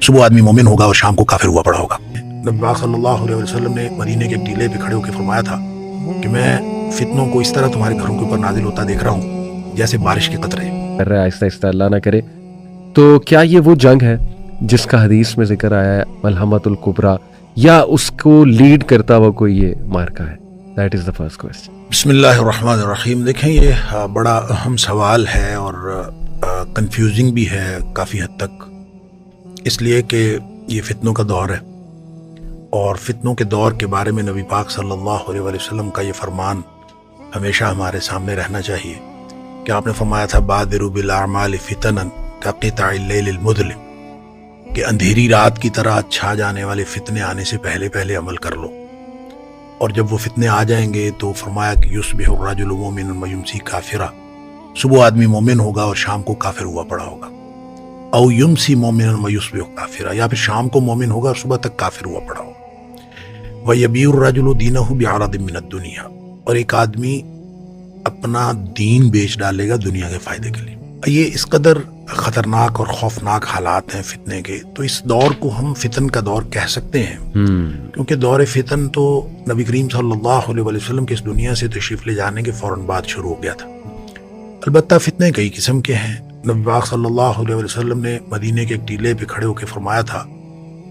सुबह आदमी मोमिन होगा और शाम को काफिर हुआ पड़ा होगा। नबी पाक सल्लल्लाहु अलैहि वसल्लम ने मदीने के एक टीले पे खड़े होकर फरमाया था कि मैं फितनों को इस तरह तुम्हारे घरों के ऊपर नाजिल होता देख रहा हूँ जैसे बारिश के कतरे। आहिस्ता आहिस्ता अल्लाह ना करे। तो क्या ये वो जंग है जिसका हदीस में जिक्र आया है मलहमतुल कुबरा, या उसको लीड करता हुआ कोई ये मार्का है? That is the first question. बिस्मिल्लाहिर्रहमानिर्रहीम। देखें, ये बड़ा अहम सवाल है और कंफ्यूजिंग भी है काफ़ी हद तक, इसलिए कि ये फितनों का दौर है और फितनों के दौर के बारे में नबी पाक सल्लल्लाहु अलैहि वसल्लम का ये फरमान हमेशा हमारे सामने रहना चाहिए कि आपने फरमाया था बादिरु बिल अमाल फितनन कक़िताइल लैलिल मुज़लिम, कि अंधेरी रात की तरह छा जाने वाले फितने आने से पहले पहले अमल कर लो, और जब वो फितने आ जाएंगे तो फरमाया कि युस्बिहु अर्रजुलु मुमिनन व युमसी काफिरा, सुबह आदमी मोमिन होगा और शाम को काफिर हुआ पड़ा होगा। औ युमसी मोमिनन व युस्बिहु काफिरा, या फिर शाम को मोमिन होगा और सुबह तक काफिर हुआ पड़ा होगा। व यबीउ अर्रजुलु दीनहु बिअरदिन मिनद दुनिया, और एक आदमी अपना दीन बेच डालेगा दुनिया के फायदे के लिए। ये इस कदर खतरनाक और खौफनाक हालात हैं फितने के, तो इस दौर को हम फितन का दौर कह सकते हैं, क्योंकि दौर फितन तो नबी करीम सल्लल्लाहु अलैहि वसल्लम के इस दुनिया से तशरीफ ले जाने के फौरन बाद शुरू हो गया था। अलबत्ता फितने कई किस्म के हैं। नबी पाक सल्लल्लाहु अलैहि वसल्लम ने मदीने के एक टीले पे खड़े होकर फरमाया था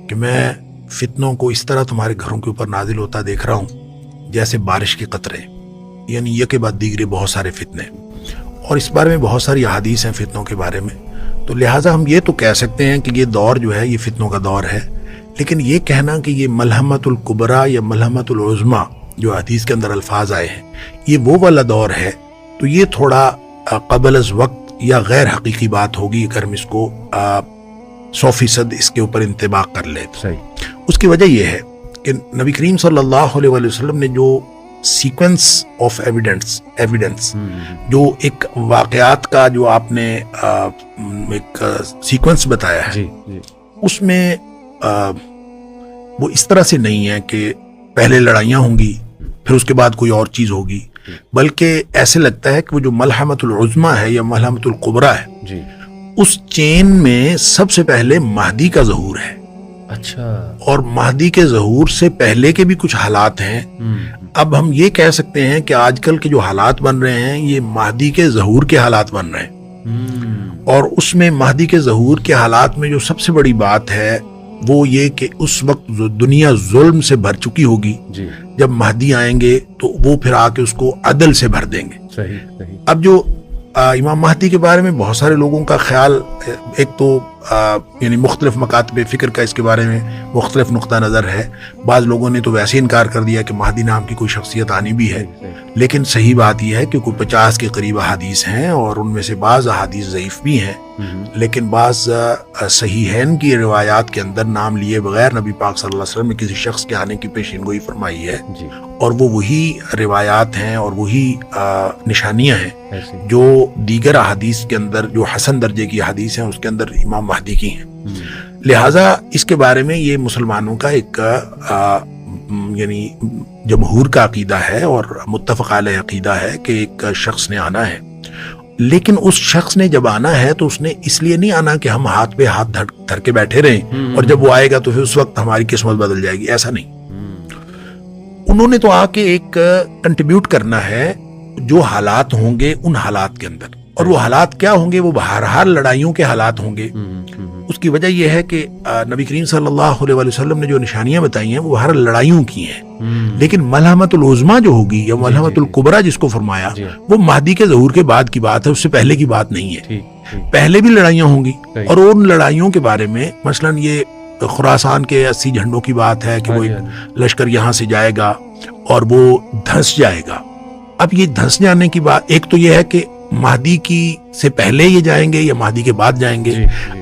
कि मैं फितनों को इस तरह तुम्हारे घरों के ऊपर नाजिल होता देख रहा हूँ जैसे बारिश के कतरे, यानी ये के बाद दीगरे बहुत सारे फितने, और इस बारे में बहुत सारी अहादीस हैं फितनों के बारे में। तो लिहाजा हम ये तो कह सकते हैं कि ये दौर जो है ये फितनों का दौर है, लेकिन ये कहना कि ये मलहमतुल कुबरा या मलहमतुल उज़्मा जो हदीस के अंदर अल्फाज आए हैं ये वो वाला दौर है, तो ये थोड़ा क़ब्ल अज़ वक्त या गैर हकीकी बात होगी अगर हम इसको 100% इसके ऊपर इंतबाक कर ले। सही। उसकी वजह यह है कि नबी करीम सल्लल्लाहु अलैहि वसल्लम ने जो सीक्वेंस ऑफ एविडेंस जो एक वाक़यात का जो आपने एक सीक्वेंस बताया है, जी। उसमें वो इस तरह से नहीं है कि पहले लड़ाइयाँ होंगी फिर उसके बाद कोई और चीज़ होगी, बल्कि ऐसे लगता है कि वो जो मलहमतुल उज़्मा है या मलहमतुल कुबरा है, जी, उस चेन में सबसे पहले महदी का ज़हूर है। अच्छा। और महदी के ज़हूर से पहले के भी कुछ हालात हैं। अब हम ये कह सकते हैं कि आजकल के जो हालात बन रहे हैं ये महदी के ज़हूर के हालात बन रहे हैं, और उसमें महदी के ज़हूर के हालात में जो सबसे बड़ी बात है वो ये कि उस वक्त जो दुनिया जुल्म से भर चुकी होगी, जब महदी आएंगे तो वो फिर आके उसको अदल से भर देंगे। सही, सही। अब जो इमाम महदी के बारे में बहुत सारे लोगों का ख्याल, एक तो यानी मुख्तलिफ मकातब फ़िक्र का इसके बारे में मुख्तलिफ नुक्ता नज़र है। बाज़ लोगों ने तो वैसे इनकार कर दिया कि महदी नाम की कोई शख्सियत आनी भी है, लेकिन सही बात यह है कि कोई 50 के करीब अहादीस हैं और उनमें से बाज़ अहादीस ज़ईफ़ भी हैं, लेकिन बाज़ सहीहैन की रिवायात के अंदर नाम लिए बगैर नबी पाक सल्लल्लाहु अलैहि वसल्लम ने किसी शख्स के आने की पेशिनगोई फरमाई है, और वो वही रिवायात हैं और वही निशानियाँ हैं जो दीगर अहादीस के अंदर, जो हसन दर्जे की अहादीस हैं उसके अंदर इमाम महदी की हैं। लिहाजा इसके बारे में ये मुसलमानों का एक यानी जमहूर का अकीदा है और मुत्तफ़क़ अलैह अकीदा है कि एक शख्स ने आना है, लेकिन उस शख्स ने जब आना है तो उसने इसलिए नहीं आना कि हम हाथ पे हाथ धर के बैठे रहें और जब वो आएगा तो फिर उस वक्त हमारी किस्मत बदल जाएगी, ऐसा नहीं। उन्होंने तो आके एक कंट्रीब्यूट करना है जो हालात होंगे उन हालात के अंदर, और वो हालात क्या होंगे, वो हर लड़ाइयों के हालात होंगे। उसकी वजह यह है कि नबी करीम सल्लल्लाहु अलैहि वसल्लम ने जो निशानियां बताई हैं वो हर लड़ाइयों की हैं, लेकिन मलहमतुल उज़्मा जो होगी या मलहमतुल कुबरा जिसको फरमाया वो महदी के ज़हूर के बाद की बात है, उससे पहले की बात नहीं है। पहले भी लड़ाइयां होंगी, और उन लड़ाइयों के बारे में मसलन ये खुरासान के 80 झंडों की बात है कि वो एक लश्कर यहाँ से जाएगा और वो धंस जाएगा। अब ये धंस जाने की बात, एक तो ये है कि महदी की से पहले ये जाएंगे या महदी के बाद जाएंगे।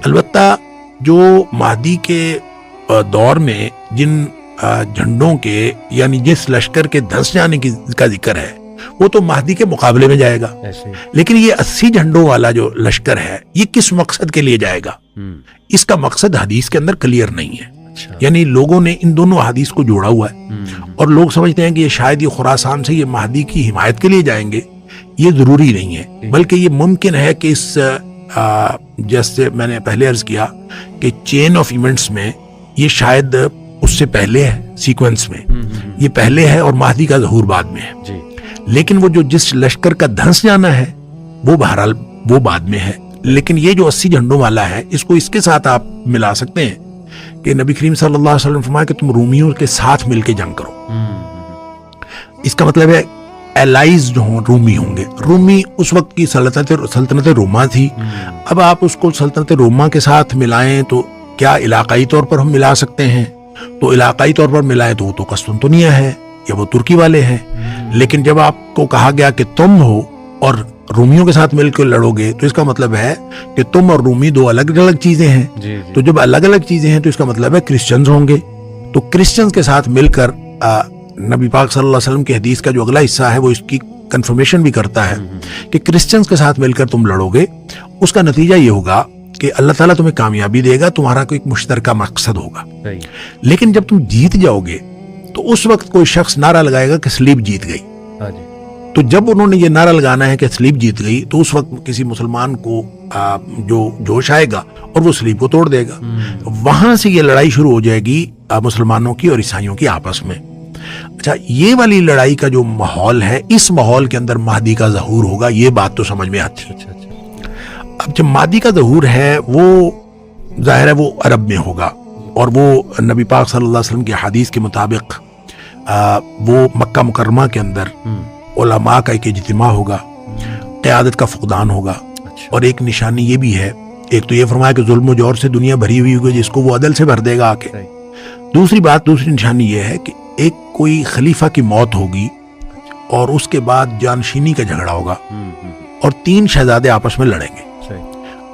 अलबत्ता जो महदी के दौर में जिन झंडों के यानी जिस लश्कर के धंस जाने का जिक्र है वो तो महदी के मुकाबले में जाएगा, लेकिन ये 80 झंडों वाला जो लश्कर है ये किस मकसद के लिए जाएगा, इसका मकसद हदीस के अंदर क्लियर नहीं है। यानी लोगों ने इन दोनों हदीस को जोड़ा हुआ है और लोग समझते हैं कि ये शायद ये खुरासान से ये महदी की हिमायत के लिए जाएंगे। ये जरूरी नहीं है, बल्कि ये मुमकिन है कि इस جیسے میں نے پہلے عرض کیا کہ چین آف ایونٹس میں یہ شاید اس سے پہلے ہے، سیکوینس میں یہ پہلے ہے اور مہدی کا ظہور بعد میں ہے، لیکن وہ جو جس لشکر کا دھنس جانا ہے وہ بہرحال وہ بعد میں ہے. لیکن یہ جو 80 جھنڈوں والا ہے اس کو اس کے ساتھ آپ ملا سکتے ہیں کہ نبی کریم صلی اللہ علیہ وسلم فرمایا کہ تم رومیوں کے ساتھ مل کے جنگ کرو. اس کا مطلب ہے الائز جو ہوں رومی ہوں گے. رومی اس وقت کی سلطنت روما تھی. اب آپ اس کو سلطنت روما کے ساتھ ملائیں تو کیا علاقائی طور پر ہم ملا سکتے ہیں؟ تو علاقائی طور پر ملائیں تو وہ تو قسطنطنیہ ہے یا وہ ترکی والے ہیں. لیکن جب آپ کو کہا گیا کہ تم ہو اور رومیوں کے ساتھ مل کے لڑو گے تو اس کا مطلب ہے کہ تم اور رومی دو الگ الگ چیزیں ہیں. تو جب الگ الگ چیزیں ہیں تو اس کا مطلب ہے کرسچنز ہوں گے. تو کرسچنز کے ساتھ مل کر نبی پاک صلی اللہ علیہ وسلم کی حدیث کا جو اگلا حصہ ہے وہ اس کی کنفرمیشن بھی کرتا ہے کہ کرسچنز کے ساتھ مل کر تم لڑو گے. اس کا نتیجہ یہ ہوگا کہ اللہ تعالیٰ تمہیں کامیابی دے گا، تمہارا کوئی مشترکہ مقصد ہوگا. لیکن جب تم جیت جاؤ گے تو اس وقت کوئی شخص نعرہ لگائے گا کہ صلیب جیت گئی. تو جب انہوں نے یہ نعرہ لگانا ہے کہ صلیب جیت گئی تو اس وقت کسی مسلمان کو جو جوش آئے گا اور وہ صلیب کو توڑ دے گا. وہاں سے یہ لڑائی شروع ہو جائے گی مسلمانوں کی اور عیسائیوں کی آپس میں. اچھا، یہ والی لڑائی کا جو ماحول ہے اس ماحول کے اندر مہدی کا ظہور ہوگا، یہ بات تو سمجھ میں آتی ہے. اب جب مہدی کا ظہور ہے وہ ظاہر ہے وہ عرب میں ہوگا اور وہ نبی پاک صلی اللہ علیہ وسلم کی حدیث کے مطابق وہ مکہ مکرمہ کے اندر علماء کا ایک اجتماع ہوگا، قیادت کا فقدان ہوگا. اور ایک نشانی یہ بھی ہے، ایک تو یہ فرمایا کہ ظلم و جور سے دنیا بھری ہوئی ہوگی جس کو وہ عدل سے بھر دے گا آ کے. دوسری نشانی یہ ہے کہ ایک کوئی خلیفہ کی موت ہوگی اور اس کے بعد جانشینی کا جھگڑا ہوگا اور 3 شہزادے آپس میں لڑیں گے.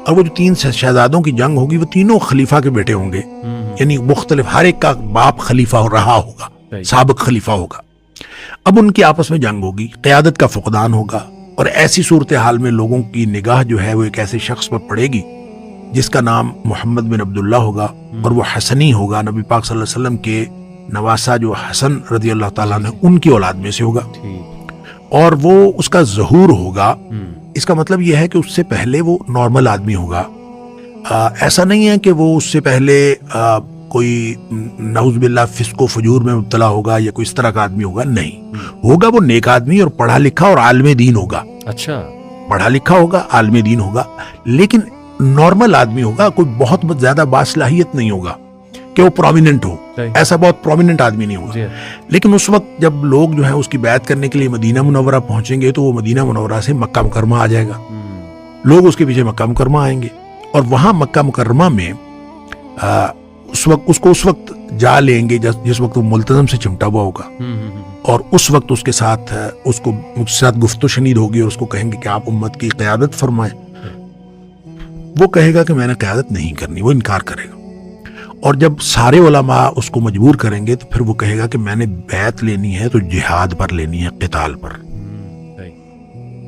اور وہ جو 3 شہزادوں کی جنگ ہوگی وہ تینوں خلیفہ کے بیٹے ہوں گے، یعنی مختلف، ہر ایک کا باپ خلیفہ رہا ہوگا، سابق خلیفہ ہوگا. اب ان کی آپس میں جنگ ہوگی، قیادت کا فقدان ہوگا اور ایسی صورتحال میں لوگوں کی نگاہ جو ہے وہ ایک ایسے شخص پر پڑے گی جس کا نام محمد بن عبداللہ ہوگا اور وہ حسنی ہوگا. نبی پاک صلی اللہ علیہ وسلم کے نواسا جو حسن رضی اللہ تعالیٰ نے ان کی اولاد میں سے ہوگا اور وہ اس کا ظہور ہوگا. اس کا مطلب یہ ہے کہ اس سے پہلے وہ نارمل آدمی ہوگا. ایسا نہیں ہے کہ وہ اس سے پہلے کوئی نعوذ باللہ فسق و فجور میں مبتلا ہوگا یا کوئی اس طرح کا آدمی ہوگا. نہیں ہوگا، وہ نیک آدمی اور پڑھا لکھا اور عالم دین ہوگا. اچھا، پڑھا لکھا ہوگا، عالم دین ہوگا، لیکن نارمل آدمی ہوگا. کوئی بہت زیادہ باصلاحیت نہیں ہوگا کہ وہ پرومیننٹ ہو، ایسا بہت پرومیننٹ آدمی نہیں ہوگا. لیکن اس وقت جب لوگ جو ہیں اس کی بیعت کرنے کے لیے مدینہ منورہ پہنچیں گے تو وہ مدینہ منورہ سے مکہ مکرمہ آ جائے گا. لوگ اس کے پیچھے مکہ مکرمہ آئیں گے اور وہاں مکہ مکرمہ میں اس وقت جا لیں گے جس وقت وہ ملتزم سے چمٹا ہوا ہوگا اور اس وقت اس کے ساتھ گفت و شنید ہوگی اور اس کو کہیں گے کہ آپ امت کی قیادت فرمائیں. وہ کہے گا کہ میں نے قیادت نہیں کرنی، وہ انکار کرے گا. اور جب سارے علماء اس کو مجبور کریں گے تو پھر وہ کہے گا کہ میں نے بیعت لینی ہے تو جہاد پر لینی ہے، قتال پر.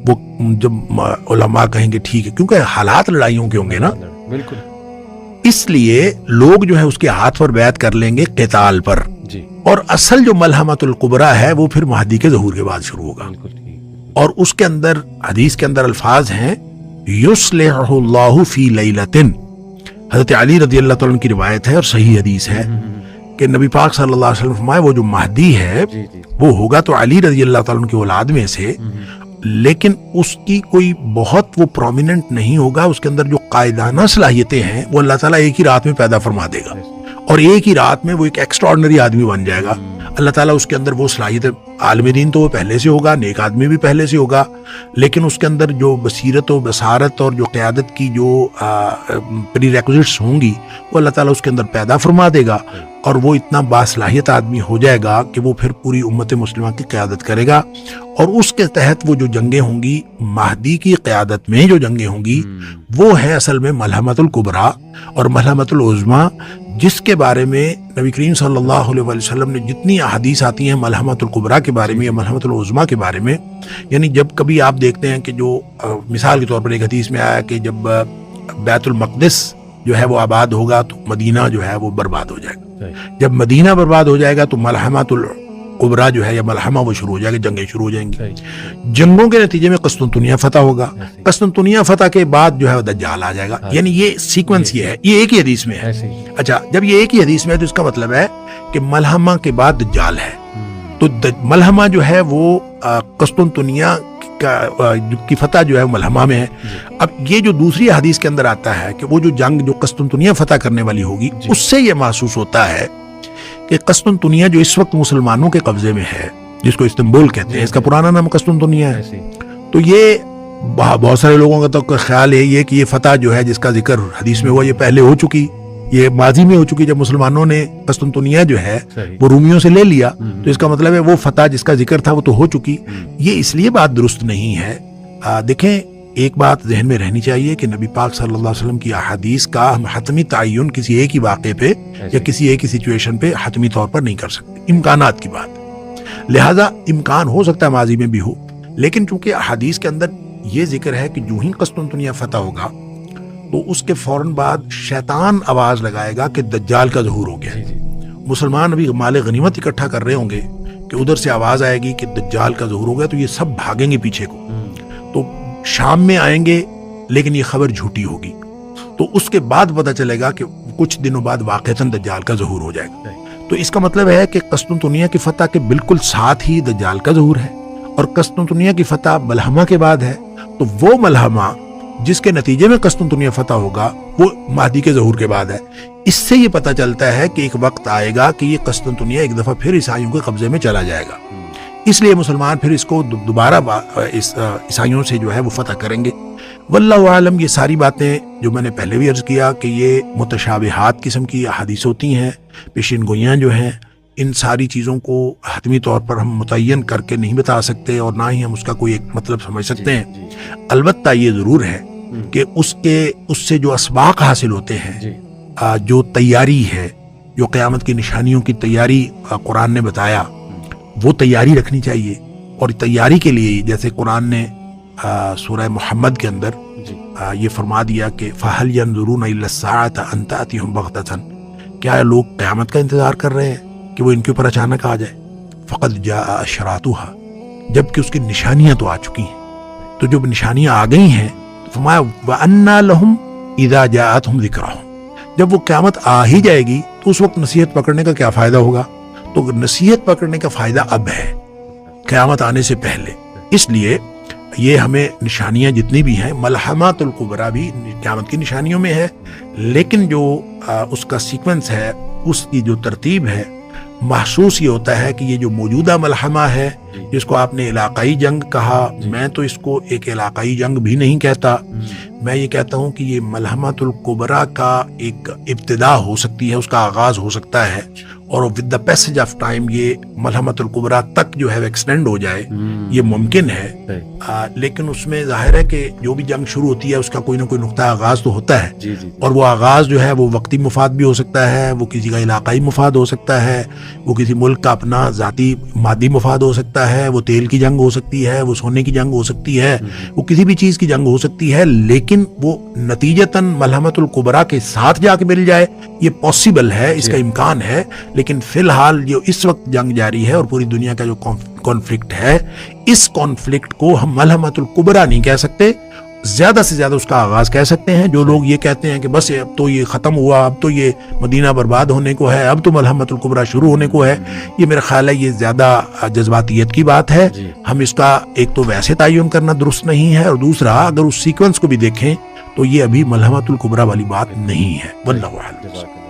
وہ جب علماء کہیں گے ٹھیک ہے، کیونکہ حالات لڑائیوں کے ہوں گے نا، بالکل، اس لیے لوگ جو ہے اس کے ہاتھ پر بیعت کر لیں گے قتال پر. اور اصل جو ملحمۃ الکبریٰ ہے وہ پھر مہدی کے ظہور کے بعد شروع ہوگا. اور اس کے اندر حدیث کے اندر الفاظ ہیں یصلح اللہ فی لیلۃ. حضرت علی رضی اللہ تعالیٰ کی روایت ہے اور صحیح حدیث ہے کہ نبی پاک صلی اللہ علیہ وسلم فرمائے وہ جو مہدی ہے وہ ہوگا تو علی رضی اللہ تعالیٰ کی اولاد میں سے، لیکن اس کی کوئی بہت وہ پرومیننٹ نہیں ہوگا. اس کے اندر جو قائدانہ صلاحیتیں ہیں وہ اللہ تعالیٰ ایک ہی رات میں پیدا فرما دے گا اور ایک ہی رات میں وہ ایک ایکسٹراڈنری آدمی بن جائے گا. اللہ تعالیٰ اس کے اندر وہ صلاحیت، عالم دین تو وہ پہلے سے ہوگا، نیک آدمی بھی پہلے سے ہوگا، لیکن اس کے اندر جو بصیرت و بصارت اور جو قیادت کی جو پری ریکوزٹس ہوں گی وہ اللہ تعالیٰ اس کے اندر پیدا فرما دے گا اور وہ اتنا باصلاحیت آدمی ہو جائے گا کہ وہ پھر پوری امت مسلمہ کی قیادت کرے گا. اور اس کے تحت وہ جو جنگیں ہوں گی، مہدی کی قیادت میں جو جنگیں ہوں گی وہ ہے اصل میں ملحمۃ الکبریٰ اور ملحمۃ العظمیٰ، جس کے بارے میں نبی کریم صلی اللہ علیہ وسلم نے جتنی احادیث آتی ہیں ملحمۃ الکبریٰ کے بارے میں یا ملحمۃ العظمیٰ کے بارے میں، یعنی جب کبھی آپ دیکھتے ہیں کہ جو مثال کے طور پر ایک حدیث میں آیا کہ جب بیت المقدس جو ہے وہ آباد ہوگا تو مدینہ جو ہے وہ برباد ہو جائے گا. جب مدینہ برباد ہو جائے گا تو ملحمۃ कुबरा जो है या मलहमा वो शुरू हो जाएगा, जंगें शुरू हो जाएंगी। सही। जंगों के नतीजे में कस्तुनतुनिया फतह होगा, ऐसे ही। कस्तुनतुनिया फतह के बाद जो है दज्जाल आ जाएगा। हाँ। यानी ये सीक्वेंस ये है, ये एक ही हदीस में है। ऐसे ही। अच्छा, जब ये एक ही हदीस में है तो इसका मतलब है कि मलहमा के बाद दज्जाल है। तो मलहमा जो है वो कस्तुनतुनिया की फतह जो है मलहमा में है। अब ये जो दूसरी हदीस के अंदर आता है कि वो जो जंग जो कस्तुनतुनिया फतह करने वाली होगी, उससे ये महसूस होता है कि कस्तुनतुनिया जो इस वक्त मुसलमानों के कब्जे में है, जिसको इस्तांबुल कहते हैं, इसका पुराना नाम कस्तुनतुनिया है। ऐसे ही। तो ये बहुत सारे लोगों का तो ख्याल है ये कि ये फतह जो है जिसका जिक्र हदीस में हुआ, ये पहले हो चुकी, ये माजी में हो चुकी। जब मुसलमानों ने कस्तुनतुनिया जो है सही। वो रूमियों से ले लिया, तो इसका मतलब है वो फतह जिसका जिक्र था वो तो हो चुकी। ये इसलिए बात दुरुस्त नहीं है। देखें, एक बात जहन में रहनी चाहिए कि नबी पाक सल्लल्लाहु अलैहि वसल्लम की अहादीस का हम हतमी तयन किसी एक ही वाक़े पे या किसी एक ही सिचुएशन पे हतमी तौर पर नहीं कर सकते, इम्कानात की बात है। लिहाजा इम्कान हो सकता है माजी में भी हो, लेकिन चूंकि हदीस के अंदर ये जिक्र है कि जो ही कस्तुनतुनिया फतह होगा तो उसके फौरन बाद शैतान आवाज लगाएगा कि दज्जाल का ज़हूर हो गया। जी, जी। मुसलमान अभी माल गनीमत इकट्ठा कर रहे होंगे कि उधर से आवाज आएगी कि दज्जाल का ज़हूर हो गया, तो ये सब भागेंगे पीछे को, तो शाम में आएंगे, लेकिन ये खबर झूठी होगी। तो उसके बाद पता चलेगा कि कुछ दिनों बाद वाक़तन दज्जाल का ज़हूर हो जाएगा। तो इसका मतलब है कि कस्तुनतुनिया की फतह के बिल्कुल साथ ही दज्जाल का ज़हूर है, और कस्तुनतुनिया की फतह मलहमा के बाद है। तो वो मलहमा जिसके नतीजे में कस्तुनतुनिया फतह होगा वो महदी के ज़हूर के बाद है। इससे ये पता चलता है कि एक वक्त आएगा कि ये कस्तुनतुनिया एक दफ़ा फिर ईसाइयों के कब्जे में चला जाएगा। इसलिए मुसलमान फिर इसको दोबारा ईसाइयों से जो है वो फतह करेंगे। वल्लाहु आलम। ये सारी बातें जो मैंने पहले भी अर्ज किया कि ये मुतशाबिहात किस्म की हदीस होती हैं, पेशिन गोइयाँ जो हैं, इन सारी चीज़ों को हतमी तौर पर हम मुतय्यन करके नहीं बता सकते और ना ही हम उसका कोई एक मतलब समझ सकते हैं। अलबत्ता ये ज़रूर है कि उससे जो असबाक हासिल होते हैं, जो तैयारी है, जो क़यामत की निशानियों की तैयारी कुरान ने बताया, वो तैयारी रखनी चाहिए। और तैयारी के लिए जैसे कुरान ने सूरह मुहम्मद के अंदर ये फरमा दिया कि फ़हल यंज़ुरून इल्ला अस्साअत अन तातिहुम बग़ततन, क्या लोग क़यामत का इंतज़ार कर रहे हैं कि वो इनके ऊपर अचानक आ जाए। फ़क़द जाअ अशरातुहा, जबकि उसकी निशानियां तो आ चुकी हैं। तो जब निशानियां आ गई हैं, फरमाया व अन्ना लहुम इज़ा जाअतहुम ज़िक्रुहुम, जब वो क़यामत आ ही जाएगी तो उस वक्त नसीहत पकड़ने का क्या फ़ायदा होगा। तो नसीहत पकड़ने का फ़ायदा अब है, क़यामत आने से पहले। इसलिए ये हमें निशानियां जितनी भी हैं, मलहमातुल कुबरा भी क़यामत की निशानियों में है, लेकिन जो उसका सीक्वेंस है, उसकी जो तरतीब है, महसूस ये होता है कि ये जो मौजूदा मलहमा है, जिसको आपने इलाकाई जंग कहा, मैं तो इसको एक इलाकाई जंग भी नहीं कहता। मैं ये कहता हूँ कि ये मलहमातुल कुबरा का एक इब्तिदा हो सकती है, उसका आगाज हो सकता है, और with the passage of time ये मलहमातुल कुबरा तक जो है एक्सटेंड हो जाए, ये मुमकिन है। लेकिन उसमें जाहिर है कि जो भी जंग शुरू होती है उसका कोई ना कोई नुक्ता आगाज तो होता है, और वो आगाज जो है वो वक्ती मुफाद भी हो सकता है, वो किसी का इलाकाई मुफाद हो सकता है, वो किसी मुल्क का अपना ज़ाती मादी मुफाद हो सकता है, वो तेल की जंग हो सकती है, वो सोने की जंग हो सकती है, वो किसी भी चीज़ की जंग हो सकती है। लेकिन वो नतीजतन मलहमतुल कुबरा के साथ जाके मिल जाए, ये पॉसिबल है, इसका इम्कान है। लेकिन फिलहाल जो इस वक्त जंग जारी है और पूरी दुनिया का जो कॉन्फ्लिक्ट है, इस कॉन्फ्लिक्ट को हम मलहमतुल कुबरा नहीं कह सकते, ज्यादा से ज्यादा उसका आगाज कह सकते हैं। जो लोग ये कहते हैं कि बस अब तो ये खत्म हुआ, अब तो ये मदीना बर्बाद होने को है, अब तो मलहमतुल कुबरा शुरू होने को है, ये मेरा ख्याल है ये ज्यादा जज्बातियत की बात है। हम इसका एक तो वैसे तयन करना दुरुस्त नहीं है, और दूसरा अगर उस सीक्वेंस को भी देखें तो ये अभी मलहमतुल कुबरा वाली बात नहीं है। वल्लाहु अअलम।